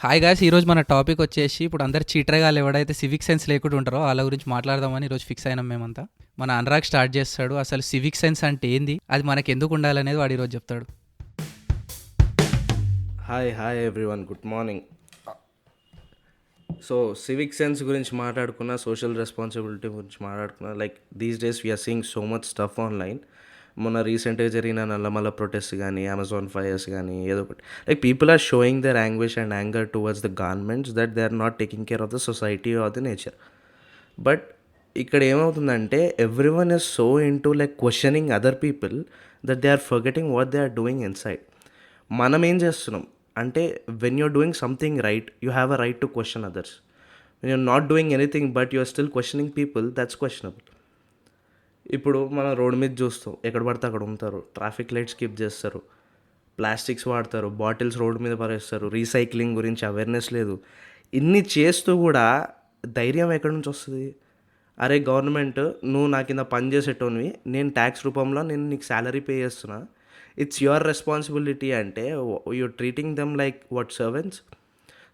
Hi guys, ఈరోజు మన topic వచ్చేసి ఇప్పుడు అందరు చీటరగాళ్ళు ఎవడైతే సివిక్ సెన్స్ లేకుండా ఉంటారో వాళ్ళ గురించి మాట్లాడదామని ఈరోజు ఫిక్స్ అయినాం మేమంతా. మన అనురాగ్ స్టార్ట్ చేస్తాడు. అసలు సివిక్ సెన్స్ అంటే ఏంది, అది మనకి ఎందుకు ఉండాలనేది వాడు ఈరోజు చెప్తాడు. Hi everyone, good morning. So civic sense గురించి మాట్లాడుకున్న, సోషల్ రెస్పాన్సిబిలిటీ గురించి మాట్లాడుకున్న, like these days we're seeing so much stuff online. మొన్న రీసెంట్గా జరిగిన నల్లమల్ల ప్రొటెస్ట్ కానీ, అమెజాన్ ఫైర్స్ కానీ, ఏదో ఒకటి, like people are showing their anguish and anger towards the governments that they are not taking care of the society or the nature. But ఇక్కడ ఏమవుతుందంటే everyone is so into like questioning other people that they are forgetting what they are doing inside. మనం ఏం చేస్తున్నాం అంటే, when you're doing something right, you have a right to question others. When you're not doing anything but you are still questioning people, that's questionable. ఇప్పుడు మనం road మీద చూస్తాం, ఎక్కడ పడితే అక్కడ ఉంటారు, ట్రాఫిక్ లైట్ స్కిప్ చేస్తారు, ప్లాస్టిక్స్ వాడతారు, బాటిల్స్ రోడ్డు మీద పరేస్తారు, రీసైక్లింగ్ గురించి అవేర్నెస్ లేదు. ఇన్ని చేస్తూ కూడా ధైర్యం ఎక్కడి నుంచి వస్తుంది? అరే గవర్నమెంట్, నువ్వు నా కింద పని చేసేటోనివి, నేను ట్యాక్స్ రూపంలో నేను నీకు శాలరీ పే చేస్తున్నా, ఇట్స్ యువర్ రెస్పాన్సిబిలిటీ అంటే you're treating them like what servants.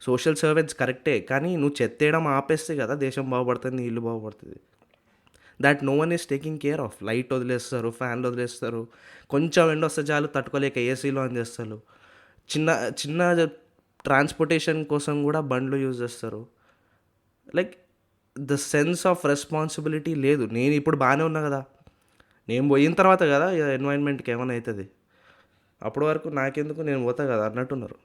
Social servants కరెక్టే, కానీ నువ్వు చెత్తేయడం ఆపేస్తే కదా దేశం బాగుపడుతుంది, ఇల్లు బాగుపడుతుంది. That no one is taking care of. Light వదిలేస్తారు, ఫ్యాన్లు వదిలేస్తారు, కొంచెం ఎండ వస్తే చాలు తట్టుకోలేక ఏసీలో ఆన్ చేస్తారు. చిన్న చిన్న ట్రాన్స్పోర్టేషన్ కోసం కూడా బండ్లు యూజ్ చేస్తారు. Like the sense of responsibility లేదు. నేను ఇప్పుడు బాగానే ఉన్నా కదా, నేను పోయిన తర్వాత కదా ఎన్వైరన్మెంట్కి ఏమైనా అవుతుంది, అప్పటి వరకు నాకెందుకు, నేను పోతా కదా అన్నట్టున్నారు.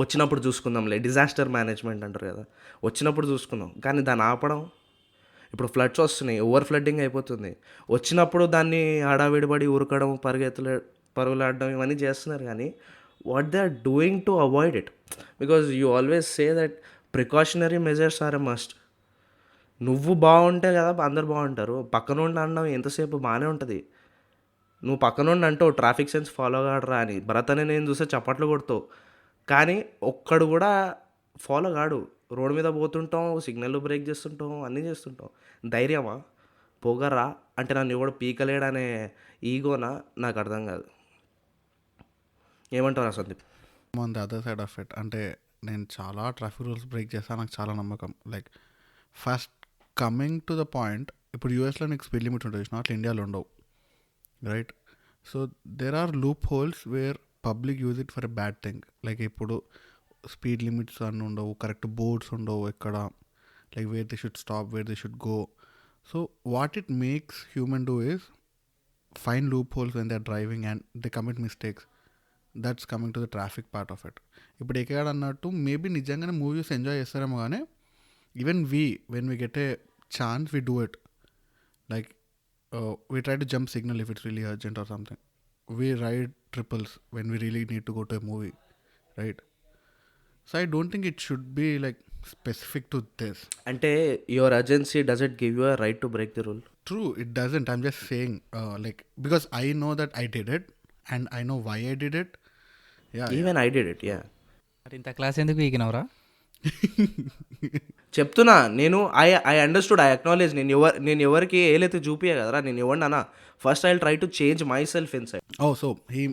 వచ్చినప్పుడు చూసుకుందాంలే, డిజాస్టర్ మేనేజ్మెంట్ అంటారు కదా, వచ్చినప్పుడు చూసుకుందాం. కానీ దాన్ని ఆపడం, ఇప్పుడు ఫ్లడ్స్ వస్తున్నాయి, ఓవర్ ఫ్లడ్డింగ్ అయిపోతుంది, వచ్చినప్పుడు దాన్ని హడావిడిపడి ఉరకడం, పరుగులాడడం ఇవన్నీ చేస్తున్నారు. కానీ what they are doing to avoid it, because you always say that precautionary measures are a must. నువ్వు బాగుంటే కదా అందరు బాగుంటారు. పక్కనుండి అనడం ఎంతసేపు బాగానే ఉంటుంది. నువ్వు పక్కనుండి అంటావు ట్రాఫిక్ సెన్స్ ఫాలో కాడరా అని, భరత్ అని నేను చూస్తే చప్పట్లు కొడతావు, కానీ ఒక్కడు కూడా ఫాలో కాడు. రోడ్డు మీద పోతుంటాం, సిగ్నల్ బ్రేక్ చేస్తుంటాం, అన్నీ చేస్తుంటాం. ధైర్యమా? పొగరా అంటే నన్ను ఎవడు పీకలేడనే ఈగోనా? నాకు అర్థం కాదు. ఏమంటారా Sandeep? On the other side of it, అంటే నేను చాలా ట్రాఫిక్ రూల్స్ బ్రేక్ చేస్తాను, నాకు చాలా నమ్మకం. Like first coming to the point, ఇప్పుడు యూఎస్లో నీకు స్పీడ్ లిమిట్ ఉంటుంది, నాట్ ఇండియాలో ఉండవు, right? So there are loopholes where public use it for a bad thing. Like ఇప్పుడు స్పీడ్ లిమిట్స్ అన్నీ ఉండవు, కరెక్ట్ బోర్డ్స్ ఉండవు ఎక్కడ, like where they should stop, where they should go. So what it makes human do is find loopholes when they are driving and they commit mistakes. That's coming to the traffic part of it. ఇప్పుడు ఎక్కడ అన్నట్టు maybe నిజంగానే movies enjoy చేస్తారేమో, కానీ even when we get a chance we do it. Like we try to jump signal if it's really urgent or something. We ride triples when we really need to go to a movie, right? So I don't think it should be like specific to this. అంటే your urgency does it give you a right to break the rule? True, it doesn't. I'm just saying, like, because I know that I did it and I know why I did it. Even I did it, yeah. మరి ఇంత class ఎందుకు ఈగినవరా? చెప్తున్నా నేను, I understood, I acknowledge. నేను ఎవరికి ఏలైతే చూపియా కదరా, నేను ఎవరిని అన్నా, first I try to change my self inside. Oh, so he...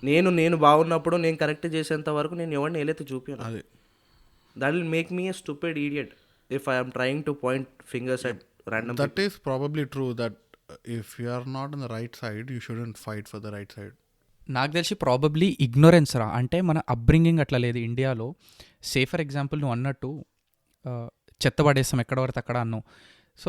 నేను బాగున్నప్పుడు నేను కరెక్ట్ చేసేంత వరకు నేను ఎవరిని ఏలైతే చూపియాను. అదే, that will make me a stupid idiot if I'm trying to point fingers at random. that is probably true that if you are not on the right side, you shouldn't fight for the right side. నాకు తెలిసి probably ignorance రా, అంటే మన upbringing అట్లా లేదు ఇండియాలో. Say for example నువ్వు అన్నట్టు చెత్త పడేస్తాం ఎక్కడ పడితే అక్కడ అన్నావు. సో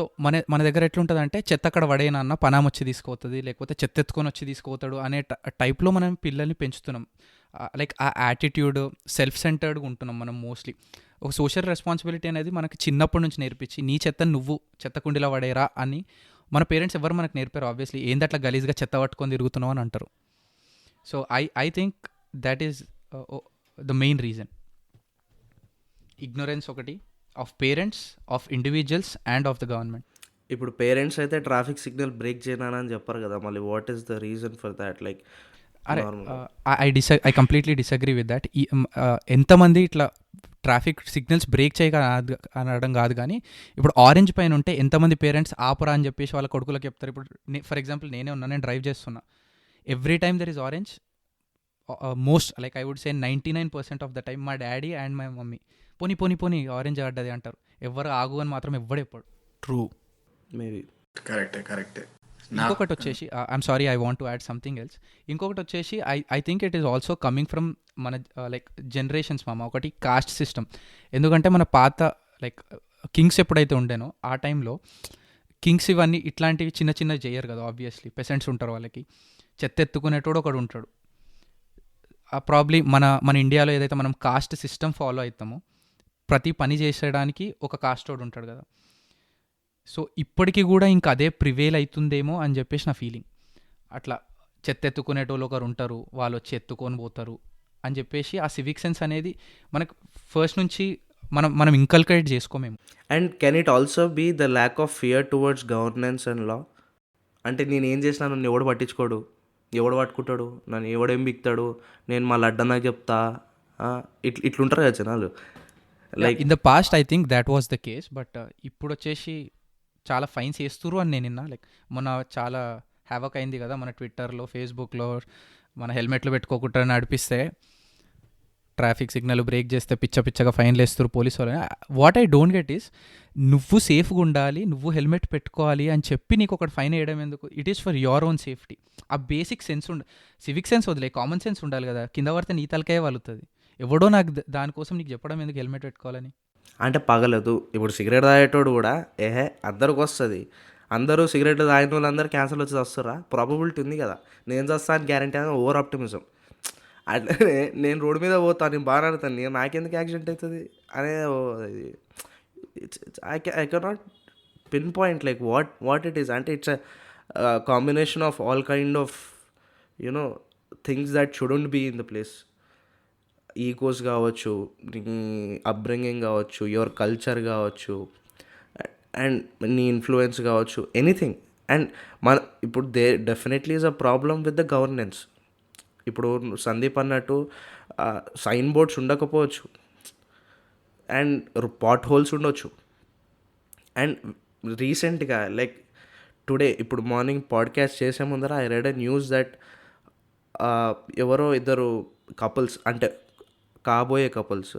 మన దగ్గర ఎట్లుంటుంది అంటే, చెత్త అక్కడ పడేనా అన్న పనామ వచ్చి తీసుకుపోతుంది, లేకపోతే చెత్త ఎత్తుకొని వచ్చి తీసుకుపోతాడు అనే టైప్లో మనం పిల్లల్ని పెంచుతున్నాం. లైక్ ఆ యాటిట్యూడ్, సెల్ఫ్ సెంటర్డ్గా ఉంటున్నాం మనం మోస్ట్లీ. ఒక సోషల్ రెస్పాన్సిబిలిటీ అనేది మనకి చిన్నప్పటి నుంచి నేర్పించి, నీ చెత్త నువ్వు చెత్త కుండీలో పడేరా అని మన పేరెంట్స్ ఎవరు మనకు నేర్పారు. ఆబ్వియస్లీ ఏంది అట్లా గలీజ్గా చెత్త పట్టుకొని తిరుగుతున్నావు అని అంటారు. So I think that is the main reason. Ignorance ఒకటి, of parents, of individuals and of the government. ఇప్పుడు పేరెంట్స్ అయితే ట్రాఫిక్ సిగ్నల్ బ్రేక్ చేయనని చెప్పారు కదా, మళ్ళీ what is the reason for that? Like అరే I completely disagree with that. ఎంతమంది ఇట్లా ట్రాఫిక్ సిగ్నల్స్ బ్రేక్ చేయక అనడం కాదు, కానీ ఇప్పుడు ఆరెంజ్ పైన ఉంటే ఎంతమంది పేరెంట్స్ ఆపరా అని చెప్పేసి వాళ్ళ కొడుకులకు చెప్తారు. ఇప్పుడు ఫర్ ఎగ్జాంపుల్ నేనే ఉన్నా, నేను డ్రైవ్ చేస్తున్నా, every time there is orange, most like I would say 99% of the time మా డాడీ అండ్ మై మమ్మీ పోనీ పోనీ పోనీ ఆరెంజ్ ఆడ్డది అంటారు. ఎవరు ఆగు అని మాత్రం ఎవ్వడు ఎప్పుడు. ట్రూ. మేబీ కరెక్టే ఇంకొకటి వచ్చేసి I'm sorry I want to add something else. ఇంకొకటి వచ్చేసి I think it is also coming from మన లైక్ జనరేషన్స్ మామ. ఒకటి కాస్ట్ సిస్టమ్. ఎందుకంటే మన పాత లైక్ కింగ్స్ ఎప్పుడైతే ఉండేనో ఆ టైంలో కింగ్స్ ఇవన్నీ ఇట్లాంటివి చిన్న చిన్నవి చేయరు కదా ఆబ్వియస్లీ. పెసెంట్స్ ఉంటారు, వాళ్ళకి చెత్త ఎత్తుకునేటోడు ఒకడు ఉంటాడు. ప్రాబ్లీ మన ఇండియాలో ఏదైతే మనం కాస్ట్ సిస్టమ్ ఫాలో అవుతామో ప్రతి పని చేసేయడానికి ఒక కాస్ట్ వాడు ఉంటాడు కదా. సో ఇప్పటికీ కూడా ఇంకా అదే ప్రివేల్ అవుతుందేమో అని చెప్పేసి నా ఫీలింగ్. అట్లా చెత్త ఎత్తుకునేటోళ్ళు ఒకరు ఉంటారు, వాళ్ళు వచ్చి ఎత్తుకొని పోతారు అని చెప్పేసి ఆ సివిక్ సెన్స్ అనేది మనకు ఫస్ట్ నుంచి మనం ఇంకల్కేట్ చేసుకోమేమో. And can it also be the lack of fear towards governance and law? అంటే నేను ఏం చేసినా నన్ను ఎవడు పట్టించుకోడు, ఎవడు పట్టుకుంటాడు, నన్ను ఎవడేం బిక్తాడు, నేను మళ్ళీ అడ్డన్నాక చెప్తా, ఇట్లుంటారు కదా జనాలు. Like in the past I think that was the case. But ఇప్పుడు వచ్చేసి చాలా ఫైన్స్ వేస్తురు అని నేను విన్నా. లైక్ మొన్న చాలా హ్యావక్ అయింది కదా మన ట్విట్టర్లో, ఫేస్బుక్లో. మన హెల్మెట్లు పెట్టుకోకుండా నడిపిస్తే ట్రాఫిక్ సిగ్నల్ బ్రేక్ చేస్తే పిచ్చగా ఫైన్లు వేస్తారు పోలీసు వాళ్ళు. What I don't get is, నువ్వు సేఫ్గా ఉండాలి, నువ్వు హెల్మెట్ పెట్టుకోవాలి అని చెప్పి నీకు ఒకటి ఫైన్ వేయడం ఎందుకు? It is for your own safety. ఆ బేసిక్ సెన్స్ సివిక్ సెన్స్ వదిలే, కామన్ సెన్స్ ఉండాలి కదా. కింద పడితే నీ తలకాయ వాలుతుంది. ఎవడో నాకు దానికోసం నీకు చెప్పడం ఎందుకు హెల్మెట్ పెట్టుకోవాలని? అంటే పగలదు. ఇప్పుడు సిగరెట్ తాగేటోడు కూడా అందరికి వస్తుంది. అందరూ సిగరెట్ తాగిన వాళ్ళందరూ క్యాన్సర్ వచ్చి వస్తారా? ప్రాబబిలిటీ ఉంది కదా. నేను చేస్తాను గ్యారంటీ అని ఓవర్ ఆప్టిమిజం. అట్లనే నేను రోడ్డు మీద పోతాను, నేను బాగా ఆడతాను, నేను నాకెందుకు యాక్సిడెంట్ అవుతుంది అనే I cannot pin point like what it is. అంటే it's a combination of all kind of you know things that shouldn't be in the place. ఈకోస్ కావచ్చు, నీ అప్బ్రింగింగ్ కావచ్చు, యువర్ కల్చర్ కావచ్చు, అండ్ నీ ఇన్ఫ్లుయెన్స్ కావచ్చు, ఎనీథింగ్. అండ్ ఇప్పుడు definitely is a problem with the governance. ఇప్పుడు సందీప్ అన్నట్టు సైన్ బోర్డ్స్ ఉండకపోవచ్చు, అండ్ పాట్ హోల్స్ ఉండొచ్చు. అండ్ రీసెంట్గా లైక్ టుడే ఇప్పుడు మార్నింగ్ పాడ్కాస్ట్ చేసే ముందర I read a news that ఎవరో ఇద్దరు కపుల్స్, అంటే కాబోయే couples,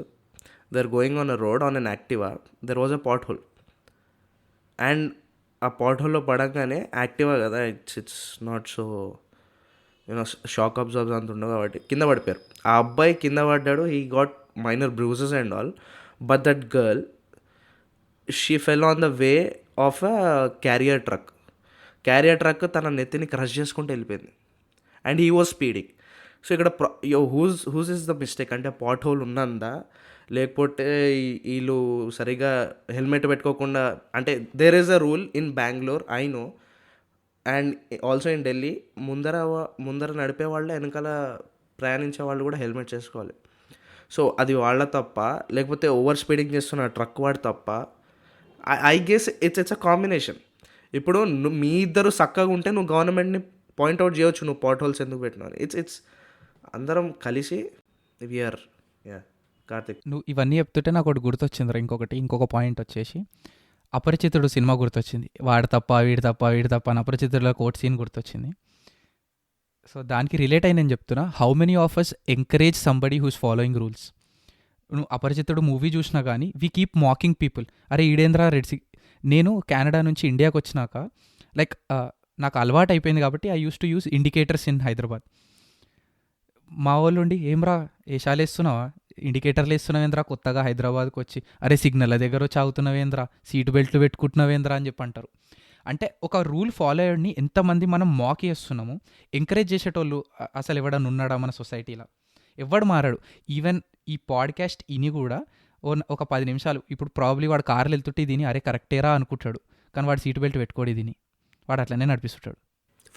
they are going on a road on an Activa, there was a pothole. And ఆ పాట్ హోల్లో పడంగానే యాక్టివా కదా, it's not so shock absorbers అంత ఉండవు కాబట్టి కింద పడిపోయారు. ఆ అబ్బాయి కింద పడ్డాడు, he got minor bruises and all. But that girl, she fell on the way of a carrier truck తన నెత్తిని క్రష్ చేసుకుంటూ వెళ్ళిపోయింది. And he was speeding. So ఇక్కడ హూజ్ ఇస్ ద మిస్టేక్? అంటే పాట్ హోల్ ఉన్నందా, లేకపోతే వీళ్ళు సరిగా హెల్మెట్ పెట్టుకోకుండా? అంటే there is a rule in Bengaluru, I know, and also in Delhi, ముందర నడిపే వాళ్ళు, వెనకాల ప్రయాణించే వాళ్ళు కూడా హెల్మెట్ చేసుకోవాలి. సో అది వాళ్ళ తప్ప, లేకపోతే ఓవర్ స్పీడింగ్ చేస్తున్న ట్రక్ వాడు తప్ప? I guess it's a combination. ఇప్పుడు మీ ఇద్దరు చక్కగా ఉంటే నువ్వు గవర్నమెంట్ని పాయింట్అవుట్ చేయవచ్చు, నువ్వు పాట్ హోల్స్ ఎందుకు పెట్టినావు. ఇట్స్ అందరం కలిసి వీఆర్ కార్తిక్. నువ్వు ఇవన్నీ చెప్తుంటే నాకు ఒకటి గుర్తొచ్చిందిరా. ఇంకొక పాయింట్ వచ్చేసి అపరిచితుడు సినిమా గుర్తొచ్చింది. వాడు తప్ప వీడి తప్ప అని అపరిచితుడిలో కోర్ట్ సీన్ గుర్తొచ్చింది. సో దానికి రిలేట్ అయి నేను చెప్తున్నా, how many of us encourage somebody who's following rules? నువ్వు అపరిచితుడు మూవీ చూసినా కానీ వీ కీప్ మాకింగ్ పీపుల్. అరే ఈడేంద్రా నేను కెనడా నుంచి ఇండియాకి వచ్చినాక లైక్ నాకు అలవాటు అయిపోయింది కాబట్టి I use to use indicators in Hyderabad. మా వాళ్ళు ఉండి ఏమ్రా ఏషాలు వేస్తున్నావా, ఇండికేటర్లు వేస్తున్నావేంద్రా కొత్తగా హైదరాబాద్కి వచ్చి, అరే సిగ్నల్ దగ్గర వచ్చి ఆగుతున్నావేంద్రా, సీటు బెల్ట్లు పెట్టుకుంటున్నావేంద్రా అని చెప్పి అంటారు. అంటే ఒక రూల్ ఫాలో అయ్యని ఎంతమంది మనం మాక్ చేస్తున్నాము. ఎంకరేజ్ చేసేటోళ్ళు అసలు ఎవడన్నా ఉన్నాడా మన సొసైటీలో? ఎవడు మారాడు. ఈవెన్ ఈ పాడ్కాస్ట్ ఇని కూడా ఒక 10 నిమిషాలు ఇప్పుడు ప్రాబ్లీ వాడు కార్లు వెళ్తుంటే దీని అరే కరెక్టేరా అనుకుంటాడు, కానీ వాడు సీటు బెల్ట్ పెట్టుకోడు, దీని వాడు అట్లనే నడిపిస్తుంటాడు.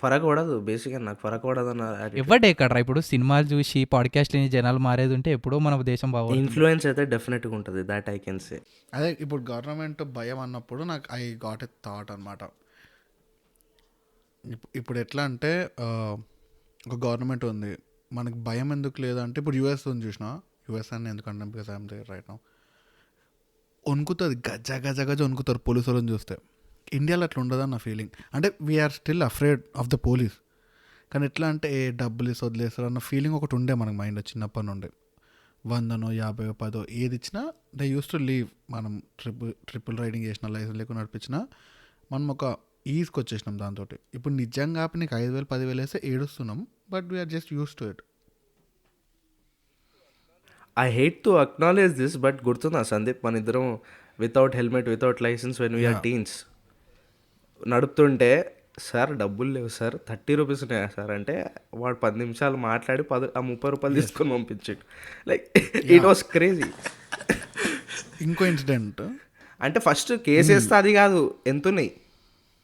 ఫరక్ పడదు బేసిక్గా, నాకు ఫరక్ పడదు అన్న ఎవడే ఎక్కడరా. ఇప్పుడు సినిమాలు చూసి పాడ్కాస్ట్ లేని జనాలు మారేది ఉంటే ఎప్పుడో మన దేశం బాగుంది. ఇన్ఫ్లుయెన్స్ అయితే డెఫినెట్గా ఉంటుంది, దాట్ ఐ కెన్ సే. అదే ఇప్పుడు గవర్నమెంట్ భయం అన్నప్పుడు నాకు ఐ గాట్ ఎ థాట్ అనమాట. ఇప్పుడు ఎట్లా అంటే ఒక గవర్నమెంట్ ఉంది, మనకి భయం ఎందుకు లేదంటే ఇప్పుడు యూఎస్ ఉంది చూసినా, యూఎస్ అని ఎందుకంటే because I'm there right now, వణుకుతుంది, గజ వణుకుతారు పోలీసు వాళ్ళని చూస్తే. ఇండియాలో అట్లా ఉండదని నా ఫీలింగ్. అంటే we're still afraid of the police, కానీ ఎట్లా అంటే ఏ డబ్బులు ఇసి వదిలేస్తారు అన్న ఫీలింగ్ ఒకటి ఉండే మనకు మైండ్ చిన్నప్పటి నుండి. 100నో 50 10 ఏది ఇచ్చినా దే యూస్ టు లీవ్. మనం ట్రిపుల్ రైడింగ్ చేసిన లైసెన్స్ లేకుండా నడిపించినా మనం ఒక ఈజ్కి వచ్చేసినాం దాంతో. ఇప్పుడు నిజంగా నీకు 5,000 10,000 వేస్తే ఏడుస్తున్నాం, but we're just used to it. I hate to acknowledge this, but గుర్తుందా సందీప్, మన ఇద్దరం without helmet without license when we're teens నడుపుతుంటే, సార్ డబ్బులు లేవు సార్, 30 రూపీస్ ఉన్నాయా సార్ అంటే, వాడు 10 నిమిషాలు మాట్లాడి 30 రూపాయలు తీసుకొని పంపించాడు. Like it was crazy. ఇంకో ఇన్సిడెంట్ అంటే ఫస్ట్ కేసు వేస్తే అది కాదు, ఎంత ఉన్నాయి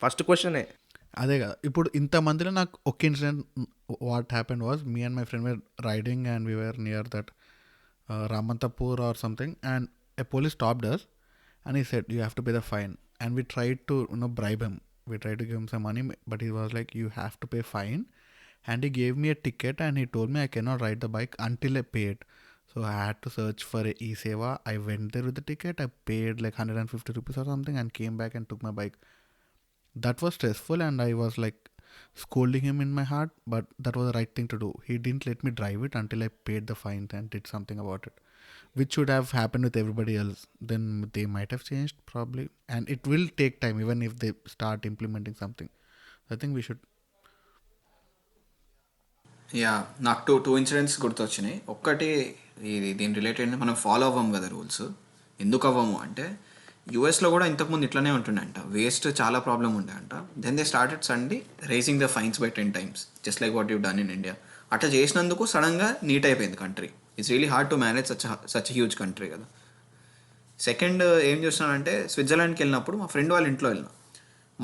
ఫస్ట్ క్వశ్చనే. అదే కదా, ఇప్పుడు ఇంతమందిలో నాకు ఒక incident what happened was, me and my friend were riding and we were near that Ramanthapur or something, and a police stopped us and he said you have to pay the fine, and we tried to bribe him. We tried to give him some money, but he was like you have to pay fine, and he gave me a ticket and he told me I cannot ride the bike until I pay it. So I had to search for a e-seva. I went there with the ticket, I paid like 150 rupees or something and came back and took my bike. That was stressful and I was like scolding him in my heart, but that was the right thing to do. He didn't let me drive it until I paid the fine and did something about it, which should have happened with everybody else. Then they might have changed probably, and it will take time even if they start implementing something. I think we should. Yeah, నాకు two incidents గుర్తొచ్చినాయి. ఒక్కటి దీని related, మనం follow అవ్వము కదా rules. ఎందుకు అవ్వము అంటే, యూఎస్లో కూడా ఇంతకుముందు ఇట్లానే ఉంటుండే అంట, వేస్ట్ చాలా ప్రాబ్లం ఉండే అంట. Then they started suddenly rising the fines by 10 times, just like what you done in India. అట్లా చేసినందుకు సడన్గా నీట్ అయిపోయింది country. It's really hard to manage such huge country కదా. సెకండ్ ఏం చేస్తున్నానంటే, స్విట్జర్లాండ్కి వెళ్ళినప్పుడు మా ఫ్రెండ్ వాళ్ళ ఇంట్లో వెళ్ళినా.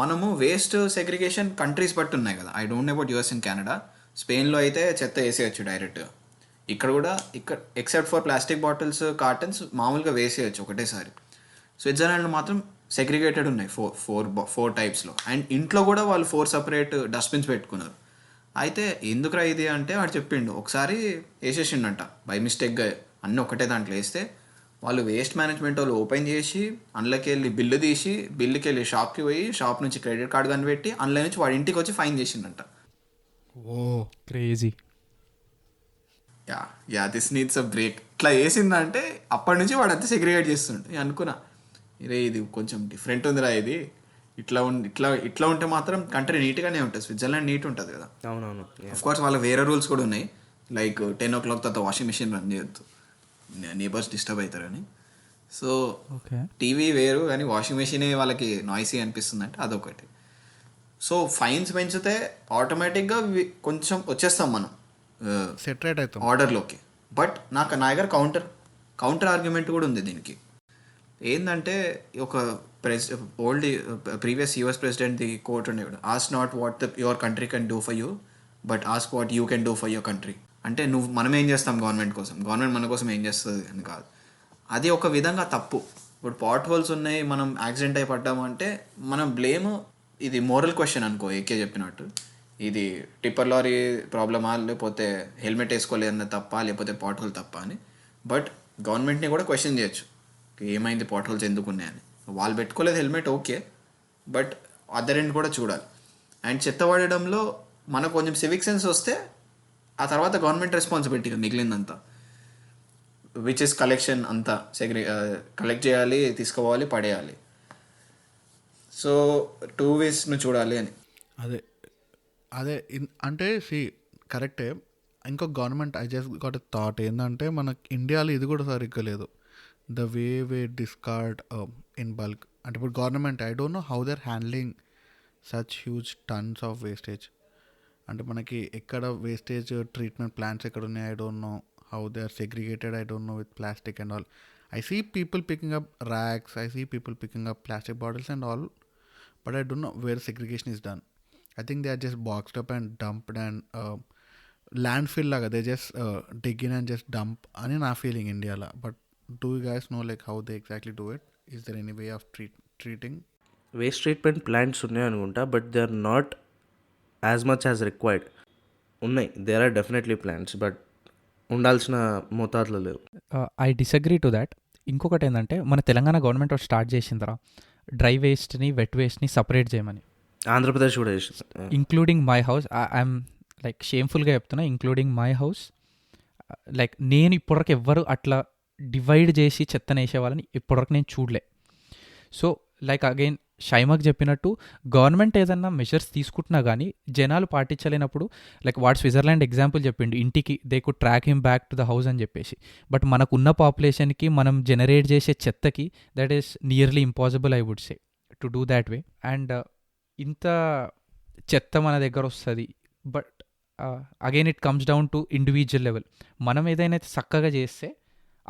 మనము వేస్ట్ సెగ్రిగేషన్ కంట్రీస్ బట్టి ఉన్నాయి కదా. I don't know about US and Canada. స్పెయిన్లో అయితే చెత్త వేసేయచ్చు డైరెక్ట్గా. ఇక్కడ కూడా except for plastic bottles, cartons మామూలుగా వేసేయచ్చు ఒకటేసారి. స్విట్జర్లాండ్లో మాత్రం సెగ్రిగేటెడ్ ఉన్నాయి ఫోర్ టైప్స్లో. అండ్ ఇంట్లో కూడా వాళ్ళు 4 separate డస్ట్బిన్స్ పెట్టుకున్నారు. అయితే ఎందుకురా ఇది అంటే, వాడు చెప్పిండు ఒకసారి వేసేసిండంట బై మిస్టేక్గా అన్నీ ఒకటే దాంట్లో వేస్తే, వాళ్ళు వేస్ట్ మేనేజ్మెంట్ వాళ్ళు ఓపెన్ చేసి అందులోకి వెళ్ళి బిల్లు తీసి, బిల్లుకి వెళ్ళి షాప్కి పోయి షాప్ నుంచి క్రెడిట్ కార్డు కనిపెట్టి అందులో నుంచి వాడి ఇంటికి వచ్చి ఫైన్ చేసిండంట. Oh crazy. Yeah this needs a break. ఇట్లా వేసిందంటే అప్పటి నుంచి వాడు అంతా సెగ్రిగేట్ చేస్తుండే. నేను అనుకున్నా, ఇరే ఇది కొంచెం డిఫరెంట్ ఉందిరా, ఇది ఇట్లా ఉంటే మాత్రం కంట్రీ నీట్గానే ఉంటుంది. స్విట్జర్లాండ్ నీట్ ఉంటుంది కదా. అవునవును. ఆఫ్ కోర్స్ వాళ్ళ వేరే రూల్స్ కూడా ఉన్నాయి, లైక్ 10 o'clock తర్వాత వాషింగ్ మిషన్ రన్ చేయొద్దు, నేబర్స్ డిస్టర్బ్ అవుతారని. సో టీవీ వేరు కానీ వాషింగ్ మిషనే వాళ్ళకి నాయిసీ అనిపిస్తుంది అంటే అదొకటి. సో ఫైన్స్ పెంచితే ఆటోమేటిక్గా కొంచెం వచ్చేస్తాం మనం సెటరేట్ అవుతాం ఆర్డర్లోకి. బట్ నా దగ్గర కౌంటర్ ఆర్గ్యుమెంట్ కూడా ఉంది దీనికి. ఏంటంటే, ఒక previous US president the quote ఉండేవాడు, ask not what your country can do for you, but ask what you can do for your country. అంటే మనం ఏం చేస్తాం గవర్నమెంట్ కోసం, గవర్నమెంట్ మన కోసం ఏం చేస్తుంది అని కాదు. అది ఒక విధంగా తప్పు. ఇప్పుడు పాట్ హోల్స్ ఉన్నాయి, మనం యాక్సిడెంట్ అయి పడ్డాము అంటే మనం బ్లేమ్, ఇది మోరల్ క్వశ్చన్ అనుకో, ఏకే చెప్పినట్టు. ఇది టిప్పర్ లారీ ప్రాబ్లమా, లేకపోతే హెల్మెట్ వేసుకోలేదన్న తప్ప, లేకపోతే పాట్ హోల్ తప్ప అని. బట్ గవర్నమెంట్ని కూడా క్వశ్చన్ చేయొచ్చు, ఏమైంది పాట్ హోల్స్ ఎందుకు ఉన్నాయని. వాళ్ళు పెట్టుకోలేదు helmet, okay, but other end కూడా చూడాలి. అండ్ చెత్త పడడంలో మనకు కొంచెం సివిక్ సెన్స్ వస్తే ఆ తర్వాత గవర్నమెంట్ రెస్పాన్సిబిలిటీ మిగిలిందంతా, విచ్ ఇస్ కలెక్షన్ అంతా కలెక్ట్ చేయాలి, తీసుకోవాలి, పడేయాలి. సో 2 waysను చూడాలి అని. అదే అంటే కరెక్టే. ఇంకో government I just got a thought ఏంటంటే, మనకి ఇండియాలో ఇది కూడా సరిగ్గా లేదు, the way discard in bulk. అంటే ఇప్పుడు government I don't know how they are handling such huge tons of wastage. అంటే మనకి ఎక్కడ వేస్టేజ్ ట్రీట్మెంట్ ప్లాంట్స్ ఎక్కడ ఉన్నాయి, I don't know how they are segregated, I don't know with plastic and all. I see people picking up rags, I see people picking up plastic bottles and all, but I don't know where segregation is done. I think they are just boxed up and dumped and landfill laga they just dig in and just dump ani na feeling India la. But do you guys know like how they exactly do it? Is there any way of treating? Waste treatment plants ఉన్నాయి అనుకుంటా, but they are not as much as required. ఉన్నాయి, there are definitely plants, but ఉండాల్సిన మోతాదులో లేవు. I disagree to that. ఇంకొకటి ఏంటంటే, మన Telangana government start చేసిందిరా డ్రై వేస్ట్ని వెట్ వేస్ట్ని సపరేట్ చేయమని. ఆంధ్రప్రదేశ్ కూడా చేసింది, including my house. I'm like షేమ్ఫుల్గా చెప్తున్నా, ఇంక్లూడింగ్ మై హౌస్. లైక్ నేను ఇప్పటివరకు ఎవ్వరు అట్లా డివైడ్ చేసి చెత్తనేసే వాళ్ళని ఇప్పటివరకు నేను చూడలే. సో లైక్ అగైన్ షైమాక్ చెప్పినట్టు గవర్నమెంట్ ఏదన్నా మెజర్స్ తీసుకుంటున్నా కానీ జనాలు పాటించలేనప్పుడు, లైక్ వాడు స్విట్జర్లాండ్ ఎగ్జాంపుల్ చెప్పిండు, ఇంటికి they could track him back to the house అని చెప్పేసి. బట్ మనకున్న పాపులేషన్కి మనం జనరేట్ చేసే చెత్తకి that is nearly impossible I would say to do that way. And ఇంత చెత్త మన దగ్గర వస్తుంది. But again it comes down to individual level. మనం ఏదైనా చక్కగా చేస్తే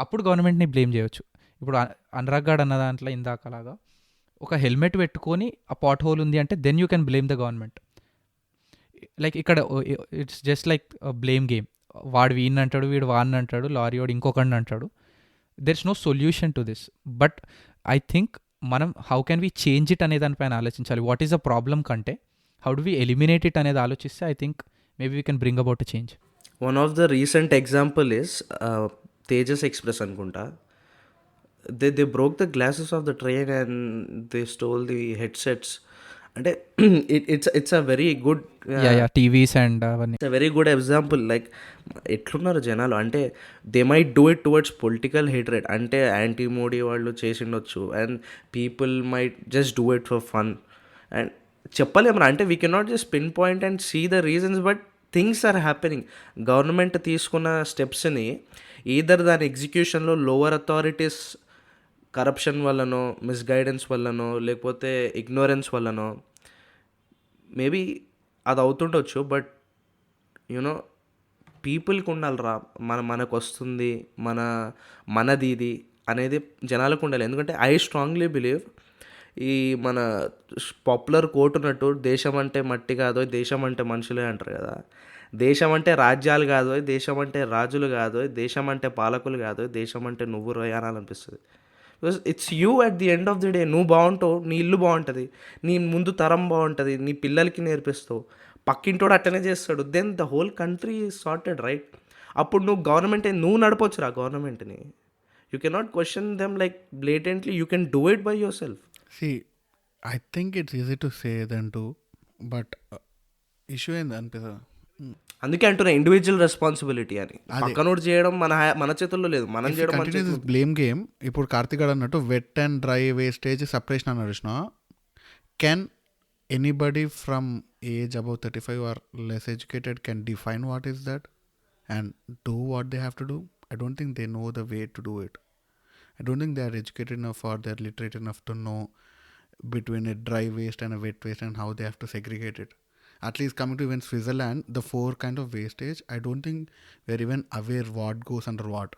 అప్పుడు గవర్నమెంట్ని బ్లేమ్ చేయొచ్చు. ఇప్పుడు అనురాగ్ గాడ్ అన్న దాంట్లో ఇందాకలాగా ఒక హెల్మెట్ పెట్టుకొని ఆ పాట్ హోల్ ఉంది అంటే then you can blame the government. Like ఇక్కడ it's just like blame game. వాడు వీడిని అంటాడు, వీడు వాడిని అంటాడు, లారీ వాడు ఇంకొకడిని అంటాడు. There is no solution to this. But I think మనం how can we change it అనే దానిపైన ఆలోచించాలి. వాట్ ఈస్ ద ప్రాబ్లమ్ కంటే how do we eliminate it అనేది ఆలోచిస్తే I think maybe we can bring about a change. One of the recent example is Tejas express అనుకుంటా. They broke the glasses of the train and they stole the headsets. అంటే it's a very good TVs and అవన్నీ it's a very good example. Like ఎట్లున్నారు జనాలు అంటే they might do it towards political hatred, అంటే anti Modi వాళ్ళు చేసిండొచ్చు, and people might just do it for fun. And చెప్పలేము అంటే we cannot just pin point and see the reasons, but things are happening. Government తీసుకున్న స్టెప్స్ని either దాని ఎగ్జిక్యూషన్లో lower authorities corruption వల్లనో, మిస్గైడెన్స్ వల్లనో, లేకపోతే ఇగ్నోరెన్స్ వల్లనో మేబీ అది అవుతుండొచ్చు. బట్ యూనో పీపుల్కి ఉండాలిరా, మనకు వస్తుంది, మనది ఇది అనేది జనాలకు ఉండాలి. ఎందుకంటే ఐ స్ట్రాంగ్లీ బిలీవ్ ఈ మన పాపులర్ కోట్ ఉన్నట్టు దేశం అంటే మట్టి కాదు, దేశం అంటే మనుషులే అంటారు కదా. దేశం అంటే రాజ్యాలు కాదు, దేశం అంటే రాజులు కాదు, దేశం అంటే పాలకులు కాదు, దేశం అంటే నువ్వు రోయానాలనిపిస్తుంది. Because it's you at the end of the day. నువ్వు బాగుంటావు, నీ ఇల్లు బాగుంటుంది, నీ ముందు తరం బాగుంటుంది, నీ పిల్లలకి నేర్పిస్తావు, పక్కింటోడు అట్టనే చేస్తాడు, then the whole country is sorted, right? అప్పుడు నువ్వు గవర్నమెంట్ నువ్వు నడపొచ్చురా గవర్నమెంట్ని. You cannot question them like blatantly. You can do it by yourself. See, I think it's easy to say than do, but issue ఏందనిపిస్తుంది. అందుకే అంటున్నా individual responsibility అని. పక్కనోడు చేయడం మన చేతుల్లో లేదు, మనం చేయడం మన చేతుల్లో. Blame game. ఇప్పుడు కార్తిక్ గారు అన్నట్టు wet and dry wastage separation అన్నారు చూసిన. Can anybody from age above 35 or less educated can define what is that and do what they have to do? I don't think they know the way to do it. I don't think they are educated enough or they are literate enough to know between a dry waste and a wet waste and how they have to segregate it. At least coming to even Switzerland, the 4 kind of wastage, I don't think we're even aware what goes under what.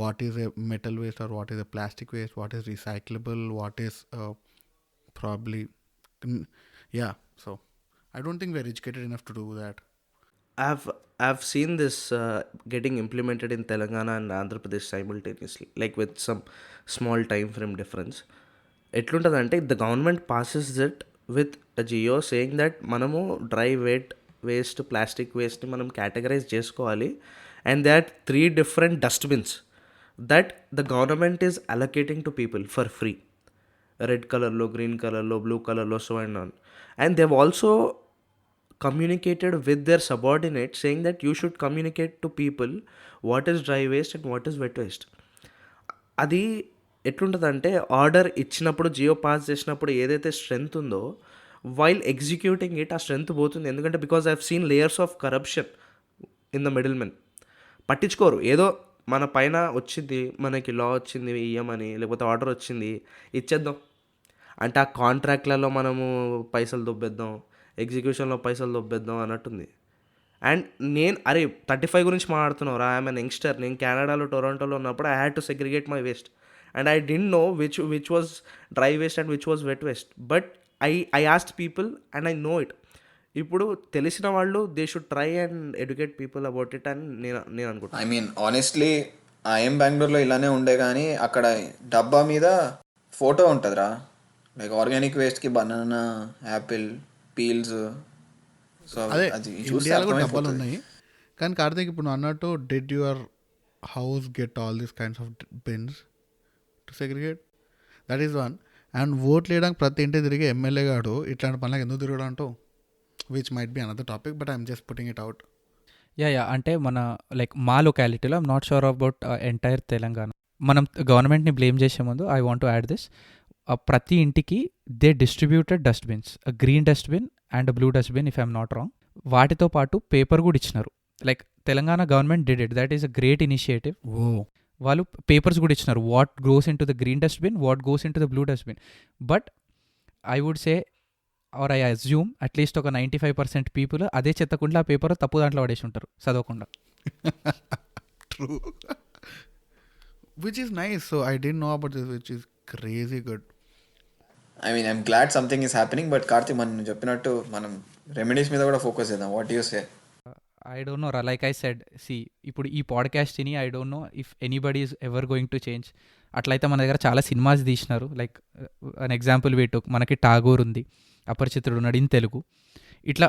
What is a metal waste or what is a plastic waste, what is recyclable, what is probably... yeah, so I don't think we're educated enough to do that. I've seen this getting implemented in Telangana and Andhra Pradesh simultaneously, like with some small time frame difference. ఎట్లుంటుందంటే the government passes it with a geo saying that మనము dry wet waste plastic వేస్ట్ని మనం categorize చేసుకోవాలి, and they are 3 different dustbins that the government is allocating to people for free. Red కలర్లో, green కలర్లో, blue కలర్లో, so and on. And they've also communicated with their subordinates saying that you should communicate to people what is dry waste and what is wet waste. అది ఎట్లుంటుందంటే order ఇచ్చినప్పుడు, Jio pass చేసినప్పుడు ఏదైతే strength ఉందో, while executing it ఆ strength పోతుంది. ఎందుకంటే because I have scene layers of corruption in the middle men. పట్టించుకోరు, ఏదో మన పైన వచ్చింది, మనకి లా వచ్చింది ఇయ్యమని, లేకపోతే ఆర్డర్ వచ్చింది ఇచ్చేద్దాం అంటే ఆ కాంట్రాక్ట్లలో మనము పైసలు దొబ్బేద్దాం, ఎగ్జిక్యూషన్లో పైసలు దొబ్బేద్దాం అన్నట్టుంది. అండ్ నేను 35 గురించి మాట్లాడుతున్నావు, ఐఎమ్ ఎన్ యంగ్స్టర్. నేను కెనడాలో టొరంటోలో ఉన్నప్పుడు I had to segregate my waste and I didn't know which was dry waste and which was wet waste, but I asked people and I know it. ఇప్పుడు తెలిసిన వాళ్ళు they should try and educate people about it అని నేను అనుకుంటాను. I mean honestly I'm బెంగళూరులో ఇలానే ఉండే, కానీ అక్కడ డబ్బా మీద ఫోటో ఉంటుందిరా, లైక్ ఆర్గానిక్ వేస్ట్కి బనానా, యాపిల్, పీల్స్. సో అదే అది ఇండియాలో కూడా డబ్బాలు ఉన్నాయి. కానీ కార్తీక్ ఇప్పుడు నువ్వు అన్నట్టు did your house get all these kinds of bins to segregate? That is one. And ఓట్లు వేయడానికి ప్రతి ఇంటి తిరిగి ఎమ్మెల్యే గాడు ఇట్లాంటి పనులకు ఎందుకు తిరగడం అంటావు? which might be another topic, but I'm just putting it out. Yeah అంటే మన లైక్ మా లొకాలిటీలో I'm not sure about entire Telangana. మనం గవర్నమెంట్ని బ్లేమ్ చేసే ముందు I want to add this, ప్రతి ఇంటికి they distributed dustbins, green dustbin and blue dustbin if I'm not wrong. వాటితో పాటు పేపర్ కూడా ఇచ్చినారు. Like Telangana government did it, that is a great initiative. వాళ్ళు పేపర్స్ కూడా ఇచ్చినారు, what goes in to the green dustbin, what goes in to the blue dustbin. But I would say or I assume at least ఒక 95% people అదే చెత్తకుండా ఆ paper తప్పు దాంట్లో పడేసి ఉంటారు చదవకుండా. True. Which is nice. So I didn't know about this, which is crazy good. I mean I'm glad something is happening. But Karthi, మనం చెప్పినట్టు మనం రెమెడీస్ మీద కూడా ఫోకస్ చేద్దాం. What you say? I don't no రా, లైక్ ఐ సెడ్, సి ఇప్పుడు ఈ podcast విని I don't no if anybody is ever going to change. అట్లయితే మన దగ్గర చాలా సినిమాస్ తీసినారు. లైక్ అన్ ఎగ్జాంపుల్ వీటు మనకి ఠాగూర్ ఉంది, అపరిచితుడు ఉన్నాడు ఇన్ తెలుగు, ఇట్లా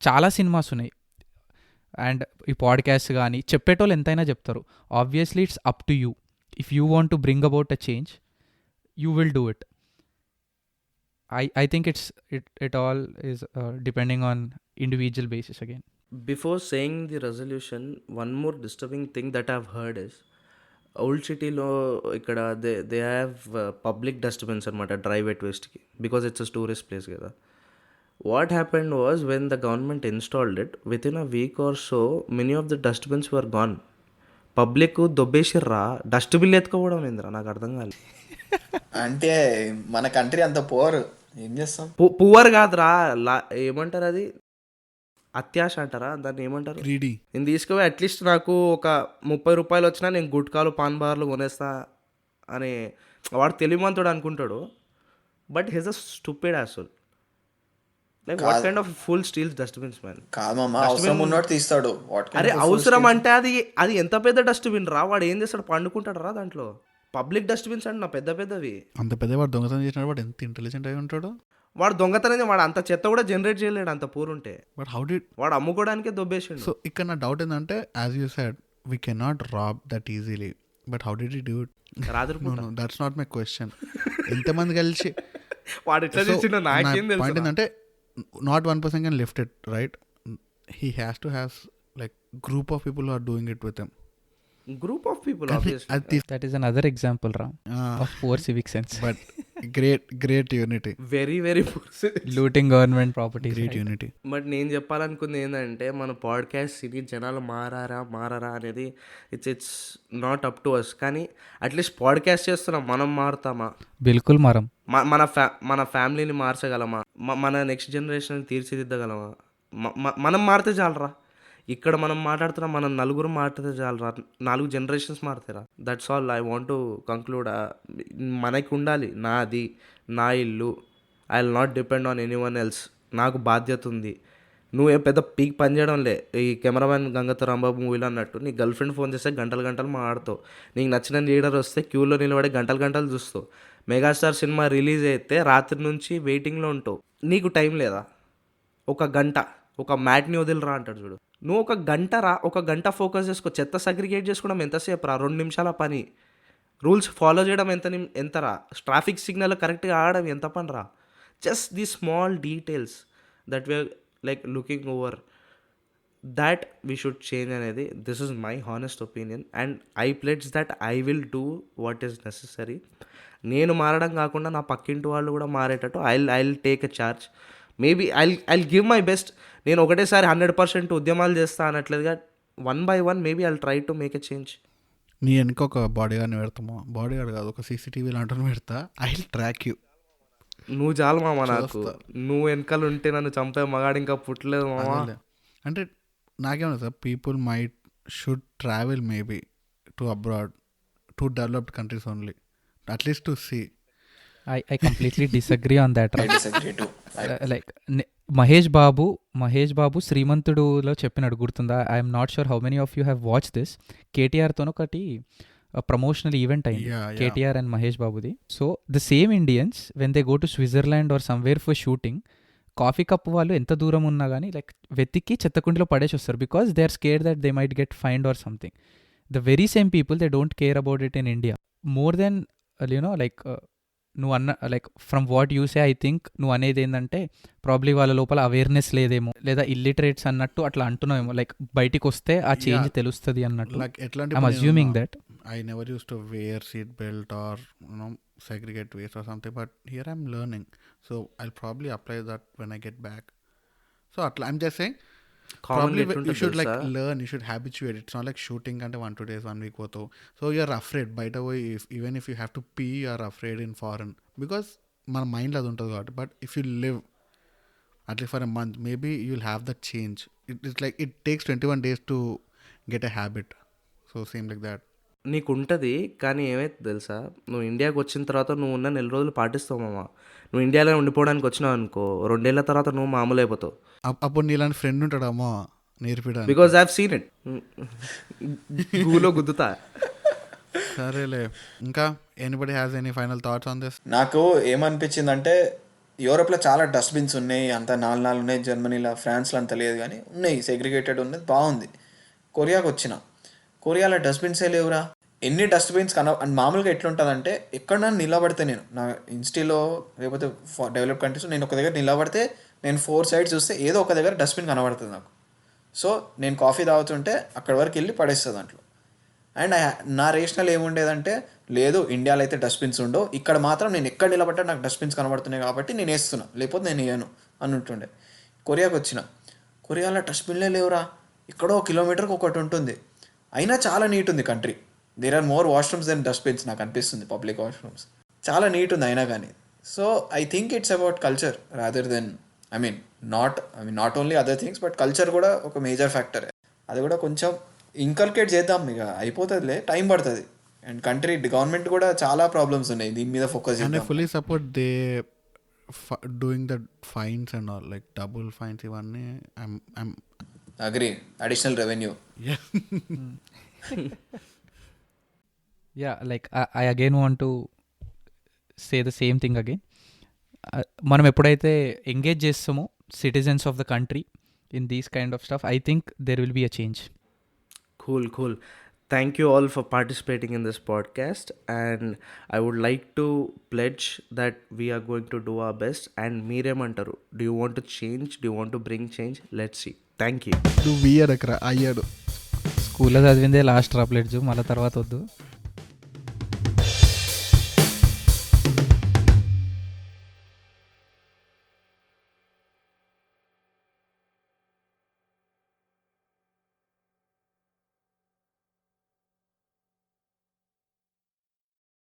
చాలా సినిమాస్ ఉన్నాయి. అండ్ ఈ పాడ్కాస్ట్ కానీ చెప్పేటోళ్ళు ఎంతైనా చెప్తారు. Obviously it's up to you. If you want to bring about a change, you will do it. I think it all is depending on individual basis again. Before saying the resolution, one more disturbing thing that I've heard is old సిటీలో ఇక్కడ they have public dustbins అనమాట dry wet వేస్ట్కి, because it's a tourist place కదా. What happened was when the government installed it, within a week or so many of the dustbins were gone. Public దొబ్బేసిర్రా, dustbin ఎత్తుకోవడం ఏందిరా నాకు అర్థం కాలేదు. అంటే మన కంట్రీ అంత పోరు, ఏం చేస్తాం? పువర్ కాదురా, ఏమంటారు అది, అత్యాశ అంటారా దాన్ని, ఏమంటారు, Greedy. నేను తీసుకుపోయి అట్లీస్ట్ నాకు ఒక 30 రూపాయలు వచ్చినా నేను గుట్కాలు పాన్ బార్లు కొనేస్తా అని వాడు తెలివిమంతుడు అనుకుంటాడు. బట్ హిస్ అ స్టూపిడ్ అసలు. Like what kind of fool steals dustbins man? కాదు మామ, అవసరం ఉన్నట్టు తీస్తాడు. అరే అవసరం అంటే అది ఎంత పెద్ద డస్ట్బిన్ రా, వాడు ఏం చేస్తాడు, పండుకుంటాడు రా దాంట్లో. పబ్లిక్ డస్ట్బిన్స్ అంటే నా పెద్ద పెద్దవి. అంత పెద్దవాడు దొంగతనం చేసినాడు, వాడు ఎంత ఇంటెలిజెంట్ అయి ఉంటాడు. వాడు దొంగతనం, వాడు అంత చెత్త కూడా జనరేట్ చేయలేడు అంత పూరుంటే. బట్ హౌ డిడ్, వాడు అమ్ముకోవడానికే దొబ్బేసిండు. సో ఇక్కడ నా డౌట్ ఏంటంటే, as you said we cannot rob that easily, but how did you do it? రాత్రి no that's not my question. ఎంతమంది కలిసి వాడు ఎట్లా చేసిండో నాకేం తెలుసు. పాయింట్ ఏంటంటే, not 1% can lift it, right? He has to have like group of people are doing it with him. Group of people obviously. That is another example రా of poor civic sense. But great unity, very very Looting government property. Great unity. But నేను చెప్పాలనుకుంది ఏంటంటే, మన podcast సినీ జనాలు మారారా అనేది it's not up to us. కానీ అట్లీస్ట్ పాడ్కాస్ట్ చేస్తున్నాం, మనం మారుతామా? బిల్కుల్ మరం. మన ఫ్యామిలీని మార్చగలమా? మన నెక్స్ట్ జనరేషన్ తీర్చిదిద్దగలమా? మనం మారితే చాలరా. ఇక్కడ మనం మాట్లాడుతున్నాం, మనం నలుగురు మాట్లాడితే చాలరా, 4 జనరేషన్స్ మారుతారా. That's all I want to conclude. మనకి ఉండాలి, నాది నా ఇల్లు, I will not depend on any one else. నాకు బాధ్యత ఉంది. నువ్వు పెద్ద పీక్ పని చేయడంలే. ఈ కెమెరామ్యాన్ గంగతో రాంబాబు మూవీలో అన్నట్టు, నీ గర్ల్ ఫ్రెండ్ ఫోన్ చేస్తే గంటలు మాట్లాడుతావు. నీకు నచ్చిన లీడర్ వస్తే క్యూలో నిలబడి గంటలు చూస్తావు. మెగాస్టార్ సినిమా రిలీజ్ అయితే రాత్రి నుంచి వెయిటింగ్లో ఉంటావు. నీకు టైం లేదా? ఒక గంట ఒక మ్యాట్ని వదిలిరా అంటాడు చూడు. నువ్వు ఒక గంట ఫోకస్ చేసుకో. చెత్త సగ్రిగేట్ చేసుకోవడం ఎంతసేపు రా? 2 నిమిషాల పని. రూల్స్ ఫాలో చేయడం ఎంతరా? ట్రాఫిక్ సిగ్నల్ కరెక్ట్గా ఆడడం ఎంత పని రా? Just the small details that we're like looking over, that we should change అనేది. This is my honest opinion and I pledge that I will do what is necessary. నేను మారడం కాకుండా నా పక్కింటి వాళ్ళు కూడా మారేటట్టు I will take a charge. Maybe I give my best. నేను ఒకటేసారి 100% ఉద్యమాలు చేస్తా అనట్లేదుగా, 1 by 1 maybe I try to make a change. నీ వెనక ఒక బాడీ గార్డ్ని పెడతామా? బాడీ గార్డ్ కాదు, ఒక సీసీటీవీ లాంటిని పెడతా. I will track you. నువ్వు చాలు మామ నాకు. నువ్వు వెనకాల ఉంటే నన్ను చంపే మగాడు ఇంకా పుట్టలేదు మామ. అంటే నాకేమన్నా sir, people might should travel maybe to abroad, to developed countries only, at least to see. I completely disagree on that. I disagree too. Like Mahesh Babu శ్రీమంతుడులో చెప్పినాడు, గుర్తుందా? I'm not sure how many of you have watch this. కేటీఆర్తో ఒకటి promotional event అయింది, KTR and Mahesh బాబుది. So the same Indians when they go to Switzerland or somewhere for shooting, coffee cup వాళ్ళు ఎంత దూరం ఉన్నా కానీ లైక్ వెతికి చెత్తకుండిలో పడేసి వస్తారు, because they are scared that they might get fined or something. The very same people they don't care about it in India more than like నువ్వు అన్న like from what you say I think నువ్వు అనేది ఏంటంటే probably వాళ్ళ లోపల awareness లేదేమో, లేదా illiterates అన్నట్టు అట్లా అంటున్నావేమో, లైక్ బయటికి వస్తే ఆ చేంజ్ Yeah. తెలుస్తుంది అన్నట్టు. లైక్ ఎట్లాంటి I'm assuming that. I never used to wear seat belt or segregate waste or something, but here I'm learning, so I'll probably apply that when I get back. So I'm just saying, commonly probably you should like ఎట్లుంటుంది learn, you should habituate. It's not like shooting and 1-2 days 1 week పోతావు, so you're afraid by the way. Even if you have to pee, you're afraid in foreign because మన మైండ్లో అది ఉంటుంది కాబట్టి. But if you live at least for a month, maybe you'll have that change. It's like it takes 21 days to get a habit, so same like that. నీకు ఉంటుంది, కానీ ఏమైతే తెలుసా, నువ్వు ఇండియాకి వచ్చిన తర్వాత నువ్వు ఉన్న నెల రోజులు పాటిస్తావు మామ. నువ్వు ఇండియాలో ఉండిపోవడానికి వచ్చినావు అనుకో, 2 ఏళ్ళ తర్వాత నువ్వు మామూలు అయిపోతావు. అప్పుడు నీలాంటి ఫ్రెండ్ ఉంటాడమ్మా నేర్పించడానికి. Because I have seen it. గూలో గుద్దుతా. సరేలే, ఇంకా anybody has any final thoughts on this? నాకు ఏమనిపించిందంటే యూరోప్లో చాలా డస్ట్బిన్స్ ఉన్నాయి, అంత 4 ఉన్నాయి. జర్మనీలో, ఫ్రాన్స్లో అంత లేదు, కానీ ఉన్నాయి, సెగ్రిగేటెడ్ ఉన్నది, బాగుంది. కొరియాకి వచ్చిన, కొరియాలో డస్ట్బిన్సే లేవురా. ఎన్ని డస్ట్బిన్స్ అండ్ మామూలుగా ఎట్లుంటుందంటే ఎక్కడన్నా నిలబడితే, నేను నా ఇన్స్టీలో లేకపోతే డెవలప్ కంట్రీస్ నేను ఒక దగ్గర నిలబడితే నేను 4 సైడ్స్ చూస్తే ఏదో ఒక దగ్గర డస్ట్బిన్ కనబడుతుంది నాకు. సో నేను కాఫీ తాగుతుంటే అక్కడి వరకు వెళ్ళి పడేస్తుంది దాంట్లో. అండ్ నా రేషనల్ ఏముండేదంటే, లేదు ఇండియాలో అయితే డస్ట్బిన్స్ ఉండవు, ఇక్కడ మాత్రం నేను ఎక్కడ నిలబడ్డా నాకు డస్ట్బిన్స్ కనబడుతున్నాయి కాబట్టి నేను వేస్తున్నా, లేకపోతే నేను వేయను అని ఉంటుండే. కొరియాకి వచ్చిన, కొరియాలో డస్ట్బిన్లే లేవురా. ఎక్కడో కిలోమీటర్కి ఒకటి ఉంటుంది, అయినా చాలా నీట్ ఉంది country. There are more washrooms than dustbins నాకు అనిపిస్తుంది, పబ్లిక్ వాష్రూమ్స్ చాలా నీట్ ఉంది అయినా కానీ. So I think it's about culture rather than not only other things, but culture కూడా ఒక మేజర్ ఫ్యాక్టర్. అది కూడా కొంచెం ఇంకల్కేట్ చేద్దాం, ఇక అయిపోతుందిలే, టైం పడుతుంది. అండ్ కంట్రీ గవర్నమెంట్ కూడా చాలా ప్రాబ్లమ్స్ ఉన్నాయి, దీని మీద ఫోకస్ అండ్ ఐ చేద్దాం. Fully support they doing the fines and all, like double fines ఇవన్నీ. I'm agree, additional revenue. yeah. Yeah, like I again want to say the same thing again. మనం ఎప్పుడైతే engage చేస్తామో citizens of the country in these kind of stuff, I think there will be a change. Cool. Thank you all for participating in this podcast, and I would like to pledge that we are going to do our best. And meeremantaru, do you want to change? Do you want to bring change? Let's see. Thank you. నువ్వు వీయడకరా అయ్యాడు. స్కూల్లో చదివిందే last droplets, మళ్ళీ తర్వాత వద్దు.